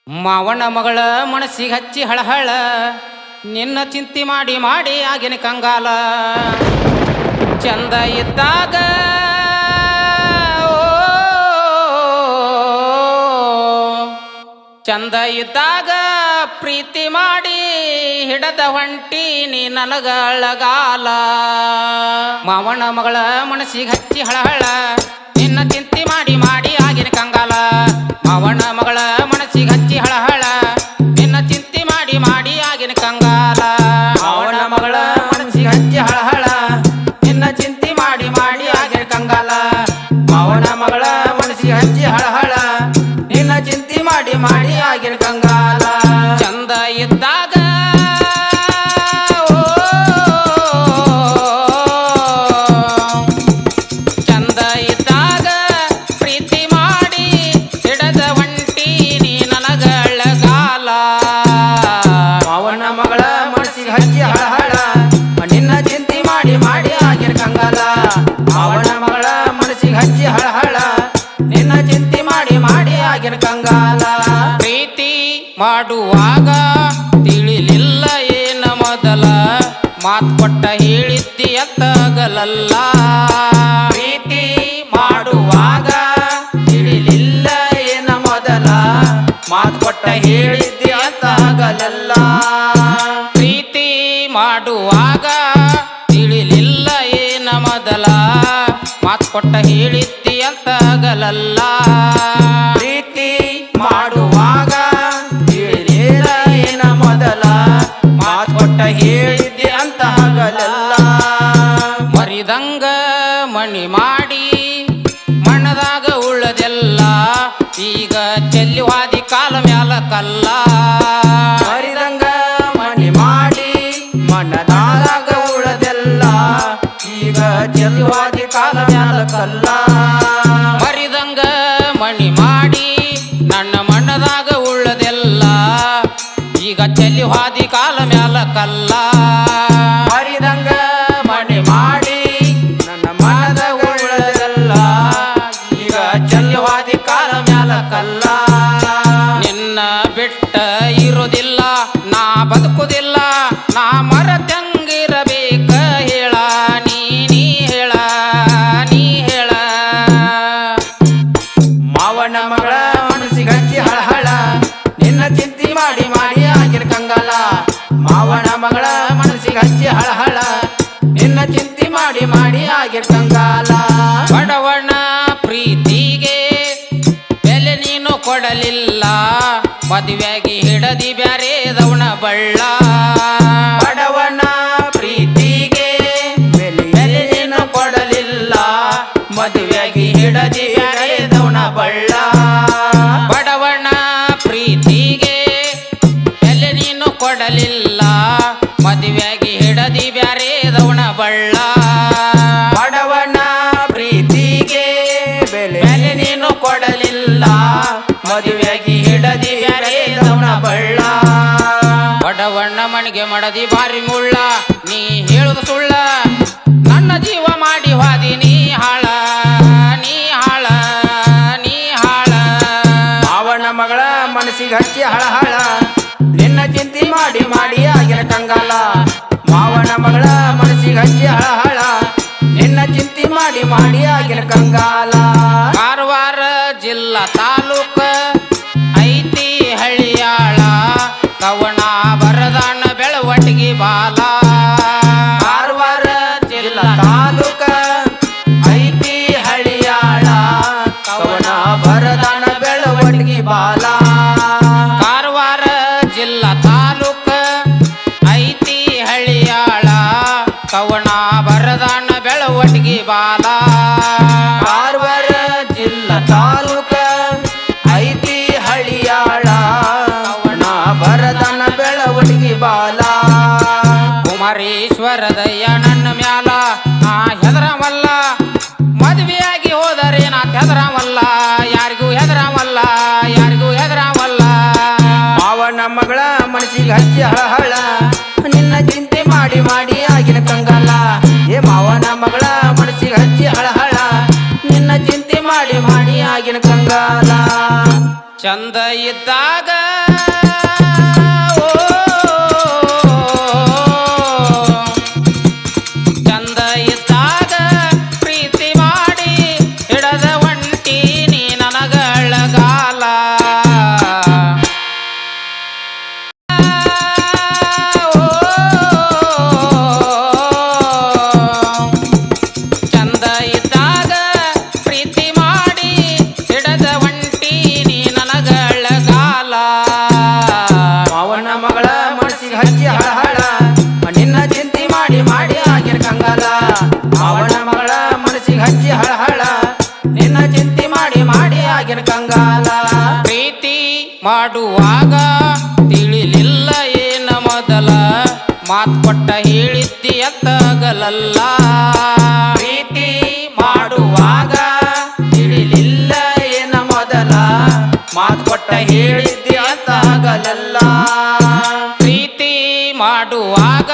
ಮಾವನ ಮಗಳ ಮನಸ್ಸಿಗೆ ಹಚ್ಚಿ ಹಳಹಳ ನಿನ್ನ ಚಿಂತೆ ಮಾಡಿ ಮಾಡಿ ಆಗಿನ ಕಂಗಾಲ ಚಂದ ಇದ್ದಾಗ ಚಂದ ಇದ್ದಾಗ ಪ್ರೀತಿ ಮಾಡಿ ಹಿಡದ ಹೊಂಟಿ ನೀ ನನಗಳಗಾಲ ಮಾವನ ಮಗಳ ಮನಸ್ಸಿಗೆ ಹಚ್ಚಿ ಹಳಹಳ ನಿನ್ನ ಚಿಂತೆ ಮಾಡಿ ಮಾಡಿ ಆಗಿನ ಕಂಗಾಲ ಮಾವನ ಮಗಳ ಮನಸ್ಸಿಗೆ ಹಚ್ಚಿ ಹಳಹಳ ನಿನ್ನ ಚಿಂತೆ ಮಾಡಿ ಮಾಡಿ ಆಗಿನ ಕಂಗಾಲ ಮಾವನ ಮಗಳ ಮನಸ್ಸಿಗೆ ಹಚ್ಚಿ ಹಳಹಳ ನಿನ್ನ ಚಿಂತೆ ಮಾಡಿ ಮಾಡಿ ಆಗಿನ ಕಂಗಾಲ ಮಾವನ ಮಗಳ ಮನಸ್ಸಿಗೆ ಹಚ್ಚಿ ಹಳಹಳ ನಿನ್ನ ಚಿಂತೆ ಮಾಡಿ ಮಾಡಿ ಆಗಿನ ಕಂಗಾಲ ಚಂದ ಇದ್ದಾಗ ಚಂದ ಇದ್ದಾಗ ಪ್ರೀತಿ ಮಾಡಿ ಹಿಡದ ಹೊಂಟಿ ನೀ ನನಗಳಗಾಲ ಮಾವನ ಮಗಳ ಮನಸ್ಸಿಗೆ ಹಚ್ಚಿ ಹಳಹಳ ನಿನ್ನ ಚಿಂತೆ ಮಾಡಿ ಮಾಡಿ ಆಗಿನ ಕಂಗಾಲ ಮಾವನ ಮಗಳ ಮನಸ್ಸಿಗೆ ಹಚ್ಚಿ ಹಳಹಳ ನಿನ್ನ ಚಿಂತೆ ಮಾಡಿ ಮಾಡಿ ಆಗಿನ ಕಂಗಾಲ ಪ್ರೀತಿ ಮಾಡುವಾಗ ತಿಳಿಲಿಲ್ಲ ಏನ ಮೊದಲ ಮಾತು ಕೊಟ್ಟ ಹೇಳಿದ್ದಿ ಅತ್ತಗಲಲ್ಲ ಪ್ರೀತಿ ಮಾಡುವಾಗ ತಿಳಿಲಿಲ್ಲ ಏನ ಮೊದಲ ಮಾತು ಕೊಟ್ಟ ಹೇಳಿದ್ದೆ ಅಂತಾಗಲಲ್ಲ ಪ್ರೀತಿ ಮಾಡುವಾಗ ತಿಳಿಲಿಲ್ಲ ಏನ ಮೊದಲ ಮಾತು ಕೊಟ್ಟ ಹೇಳಿದ್ದಿ ಅತ್ತಗಲಲ್ಲ ಪ್ರೀತಿ ಮಾಡುವಾಗ ತಿಳಿಲಿಲ್ಲ ಏನ ಮೊದಲ ಮಾತು ಕೊಟ್ಟ ಹೇಳಿದ್ದೆ ಅಂತಾಗಲಲ್ಲ ಮರಿದಂಗ ಮಣಿ ಮಾಡಿ ಮಣ್ಣದಾಗ ಉಳ್ಳದೆಲ್ಲ ಈಗ ಚೆಲ್ಲಿವಾದಿ ಕಾಲ ಮ್ಯಾಲ ಕಲ್ಲ ಮರಿದಂಗ ಮಣಿ ಮಾಡಿ ಮಣ್ಣದಾಗ ಉಳದೆಲ್ಲ ಈಗ ಚೆಲ್ಲುವಾದಿ ಕಾಲ ಮ್ಯಾಲ ಕಲ್ಲ ಮರಿದಂಗ ಮಣಿ ಮಾಡಿ ನನ್ನ ಮಣ್ಣದಾಗ ಉಳ್ಳದೆಲ್ಲ ಈಗ ಚೆಲ್ಲಿವಾದಿ ಕಾಲ ಮ್ಯಾಲ ಕಲ್ಲ ಮರಿದಂಗ ಮಣಿ ಮಾಡಿ ನನ್ನ ಮನದ ಉಳದೆಲ್ಲ ಈಗ ಚೆಲ್ಲುವಾದಿ ಕಾಲ ಮ್ಯಾಲ ಕಲ್ಲ ನಿನ್ನ ಬಿಟ್ಟ ಇರುವುದಿಲ್ಲ ನಾ ಬದುಕುದಿಲ್ಲ ನಾ ಮರತಂಗಿರಬೇಕ ಹೇಳ ನೀ ಹೇಳ ನೀ ಹೇಳ ಮಾವನ ಮಗಳ ಮನಸ್ಸಿಗೆ ಹಚ್ಚಿ ಹಳಹಳ ನಿನ್ನ ಚಿಂತೆ ಮಾಡಿ ಮಾಡಿ ಆಗಿನ ಕಂಗಾಲ ಮಾವನ ಮಗಳ ಮನಸ್ಸಿಗೆ ಹಚ್ಚಿ ಹಳಹಳ ನಿನ್ನ ಚಿಂತೆ ಮಾಡಿ ಮಾಡಿ ಆಗಿನ ಕಂಗಾಲ ಬಡವನ ಪ್ರೀತಿಗೆ ಬೆಲೆ ನೀನು ಕೊಡಲಿಲ್ಲ ಮದುವೆಗೆ ಹಿಡದಿ ಬ್ಯಾರೇದವನ ಬಳ್ಳ ಬಡವನ ಪ್ರೀತಿಗೆ ಬೆಲೆ ನೀನು ಕೊಡಲಿಲ್ಲ ಮದುವೆಗೆ ಹಿಡದಿ ಬ್ಯಾರೇದವನ ಬಳ್ಳ ಬಡವನ ಪ್ರೀತಿಗೆ ಬೆಲೆ ನೀನು ಕೊಡಲಿಲ್ಲ ಮದುವೆಗೆ ಹಿಡದಿ ಬ್ಯಾರೇದವನ ಬಳ್ಳ ಬಡವನ ಪ್ರೀತಿಗೆ ಬೆಲೆ ನೀನು ಕೊಡಲಿಲ್ಲ ಮದುವೆಗೆ ಹಿಡದಿ ಬ್ಯಾರೇದವನ ಬಳ್ಳ ಬಡವಣ್ಣ ಮಣಿಗೆ ಮಡದಿ ಬಾರಿ ಮುಳ್ಳ ನೀ ಹೇಳುದು ಸುಳ್ಳ ನನ್ನ ಜೀವ ಮಾಡಿ ಹಾದಿ ನೀ ಹಾಳ ನೀ ಹಾಳ ನೀ ಹಾಳ ಮಾವನ ಮಗಳ ಮನಸ್ಸಿಗೆ ಹಚ್ಚಿ ಹಳಹಳ ನಿನ್ನ ಚಿಂತೆ ಮಾಡಿ ಮಾಡಿ ಆಗಿನ ಕಂಗಾಲ ಮಾವನ ಮಗಳ ಮನಸ್ಸಿಗೆ ಹಚ್ಚಿ ಹಳಹಳ ನಿನ್ನ ಚಿಂತೆ ಮಾಡಿ ಮಾಡಿ ಆಗಿನ ಕಂಗಾಲ ಕಾರವಾರ ಜಿಲ್ಲಾ ತಾಲೂಕ ಐತಿ ಹಳ್ಳಿಯಾಳ ಕವಣ ಬರದಾನ ಬೆಳವಟಿಗೆ ಬಾಲ ಕಾರವಾರ ಜಿಲ್ಲಾ ತಾಲೂಕ ಐತಿ ಹಳ್ಳಿಯಾಳ ಕವನ ಬರದಾನ ಬೆಳವಟಿಗೆ ಬಾಲ ಕಾರವಾರ ಜಿಲ್ಲಾ ತಾಲೂಕ ಐತಿ ಹಳ್ಳಿಯಾಳ ಕವಣ ಬರದಾನ ಬೆಳವಟಿಗೆ ಬಾಲ ಕಾರವಾರ ಜಿಲ್ಲಾ ತಾಲೂಕ ಐತಿ ಹಳ್ಳಿಯಾಳ ಕವನ ಬರದಾನ ಬೆಳವಟಿಗೆ ಬಾಲ ಕುಮಾರೇಶ್ವರದಯ್ಯ ನನ್ನ ಮ್ಯಾಲ ನಾ ಹೆದರವಲ್ಲ ಮದುವೆಯಾಗಿ ಹೋದರೆ ನಾ ಹೆದರವಲ್ಲ ಯಾರಿಗೂ ಹೆದರವಲ್ಲ ಯಾರಿಗೂ ಹೆದರವಲ್ಲ ಮಾವನ ಮಗಳ ಮನಸ್ಸಿಗೆ ಹಚ್ಚಿ ಹಳಹಳ ನಿನ್ನ ಚಿಂತೆ ಮಾಡಿ ಮಾಡಿ ಆಗಿನ ಕಂಗಾಲ ಏ ಮಾವನ ಮಗಳ ಮನಸ್ಸಿಗೆ ಹಚ್ಚಿ ಹಳಹಳ ನಿನ್ನ ಚಿಂತೆ ಮಾಡಿ ಮಾಡಿ ಆಗಿನ ಕಂಗಾಲ ಚಂದ ಇದ್ದಾಗ ಮಾಡುವಾಗ ತಿಳಿಲಿಲ್ಲ ಏನ ಮೊದಲ ಮಾತ್ ಕೊಟ್ಟ ಹೇಳಿದ್ದಿ ಅತ್ತಾಗಲಲ್ಲ ಪ್ರೀತಿ ಮಾಡುವಾಗ ತಿಳಿಲಿಲ್ಲ ಏನ ಮೊದಲ ಮಾತು ಕೊಟ್ಟ ಹೇಳಿದ್ದಿ ಅತ್ತಾಗಲಲ್ಲ ಪ್ರೀತಿ ಮಾಡುವಾಗ